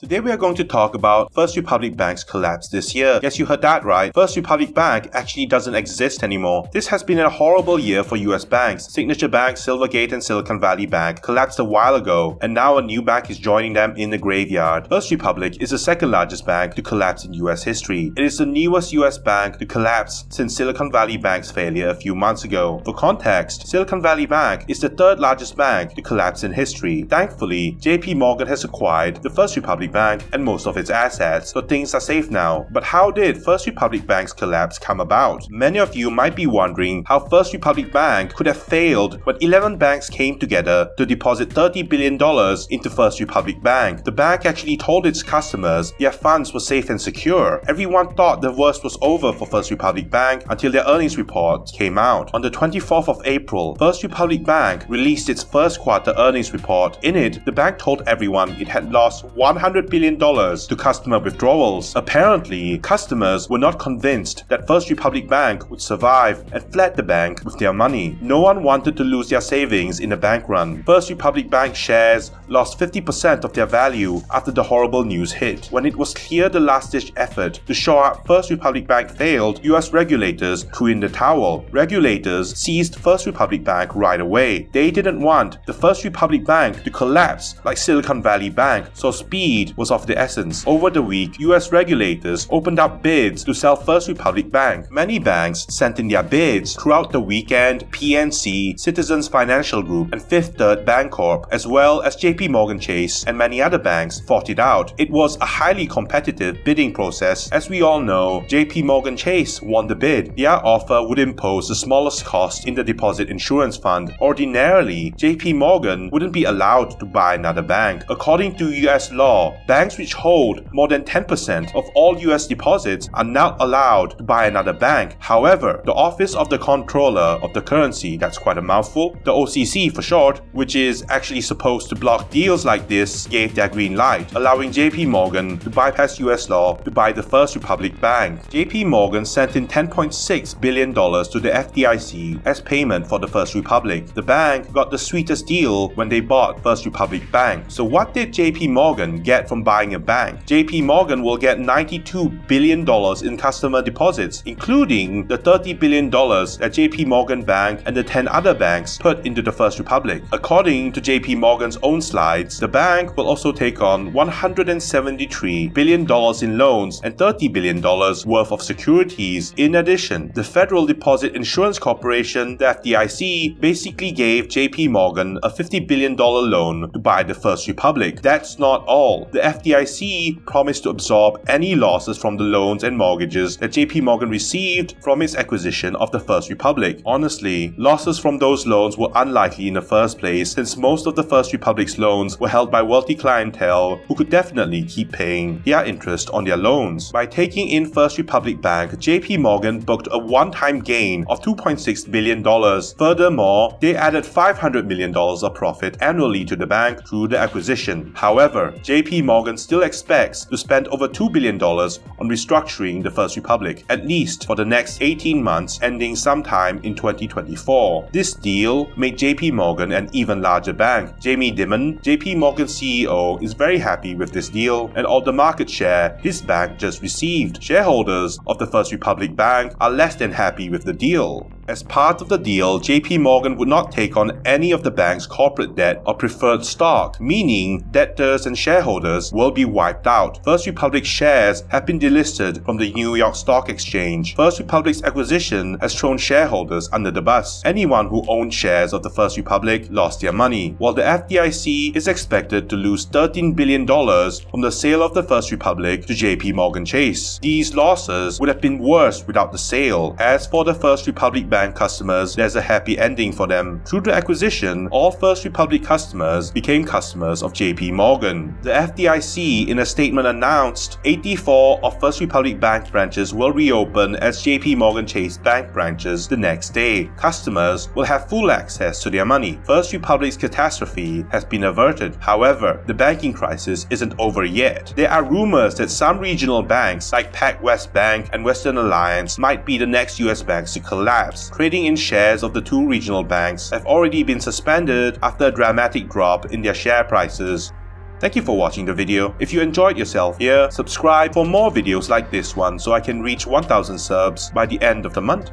Today we are going to talk about First Republic Bank's collapse this year. Yes, you heard that right. First Republic Bank actually doesn't exist anymore. This has been a horrible year for US banks. Signature Bank, Silvergate and Silicon Valley Bank collapsed a while ago, and now a new bank is joining them in the graveyard. First Republic is the second largest bank to collapse in US history. It is the newest US bank to collapse since Silicon Valley Bank's failure a few months ago. For context, Silicon Valley Bank is the third largest bank to collapse in history. Thankfully, Jpmorgan has acquired the First Republic Bank and most of its assets, so things are safe now. But how did First Republic Bank's collapse come about? Many of you might be wondering how First Republic Bank could have failed when 11 banks came together to deposit $30 billion into First Republic Bank. The bank actually told its customers their funds were safe and secure. Everyone thought the worst was over for First Republic Bank until their earnings report came out. On the 24th of April, First Republic Bank released its first quarter earnings report. In it, the bank told everyone it had lost $100 billion to customer withdrawals. Apparently, customers were not convinced that First Republic Bank would survive and fled the bank with their money. No one wanted to lose their savings in a bank run. First Republic Bank shares lost 50% of their value after the horrible news hit. When it was clear the last-ditch effort to shore up First Republic Bank failed, US regulators threw in the towel. Regulators seized First Republic Bank right away. They didn't want the First Republic Bank to collapse like Silicon Valley Bank, so speed was of the essence. Over the week, US regulators opened up bids to sell First Republic Bank. Many banks sent in their bids. Throughout the weekend, PNC, Citizens Financial Group, and Fifth Third Bancorp, as well as Jpmorganchase and many other banks, fought it out. It was a highly competitive bidding process. As we all know, Jpmorganchase won the bid. Their offer would impose the smallest cost in the deposit insurance fund. Ordinarily, Jpmorgan wouldn't be allowed to buy another bank. According to US law, banks which hold more than 10% of all US deposits are not allowed to buy another bank. However, the Office of the Comptroller of the Currency, that's quite a mouthful, the OCC for short, which is actually supposed to block deals like this, gave their green light, allowing Jpmorgan to bypass US law to buy the First Republic Bank. Jpmorgan sent in $10.6 billion to the FDIC as payment for the First Republic. The bank got the sweetest deal when they bought First Republic Bank. So what did Jpmorgan get from buying a bank? Jpmorgan will get $92 billion in customer deposits, including the $30 billion that Jpmorgan Bank and the 10 other banks put into the First Republic. According to Jpmorgan's own slides, the bank will also take on $173 billion in loans and $30 billion worth of securities. In addition, the Federal Deposit Insurance Corporation, the FDIC, basically gave Jpmorgan a $50 billion loan to buy the First Republic. That's not all. The FDIC promised to absorb any losses from the loans and mortgages that Jpmorgan received from its acquisition of the First Republic. Honestly, losses from those loans were unlikely in the first place, since most of the First Republic's loans were held by wealthy clientele who could definitely keep paying their interest on their loans. By taking in First Republic Bank, Jpmorgan booked a one-time gain of $2.6 billion. Furthermore, they added $500 million of profit annually to the bank through the acquisition. However, Jpmorgan still expects to spend over $2 billion on restructuring the First Republic, at least for the next 18 months ending sometime in 2024. This deal made Jpmorgan an even larger bank. Jamie Dimon, Jpmorgan's CEO, is very happy with this deal and all the market share his bank just received. Shareholders of the First Republic Bank are less than happy with the deal. As part of the deal, Jpmorgan would not take on any of the bank's corporate debt or preferred stock, meaning debtors and shareholders will be wiped out. First Republic shares have been delisted from the New York Stock Exchange. First Republic's acquisition has thrown shareholders under the bus. Anyone who owned shares of the First Republic lost their money, while the FDIC is expected to lose $13 billion from the sale of the First Republic to Jpmorganchase. These losses would have been worse without the sale. As for the First Republic Bank customers, there's a happy ending for them. Through the acquisition, all First Republic customers became customers of Jpmorgan. The FDIC, in a statement, announced 84 of First Republic Bank branches will reopen as Jpmorganchase Bank branches the next day. Customers will have full access to their money. First Republic's catastrophe has been averted. However, the banking crisis isn't over yet. There are rumors that some regional banks like PacWest Bank and Western Alliance might be the next US banks to collapse. Trading in shares of the two regional banks have already been suspended after a dramatic drop in their share prices. Thank you for watching the video. If you enjoyed yourself here, subscribe for more videos like this one so I can reach 1000 subs by the end of the month.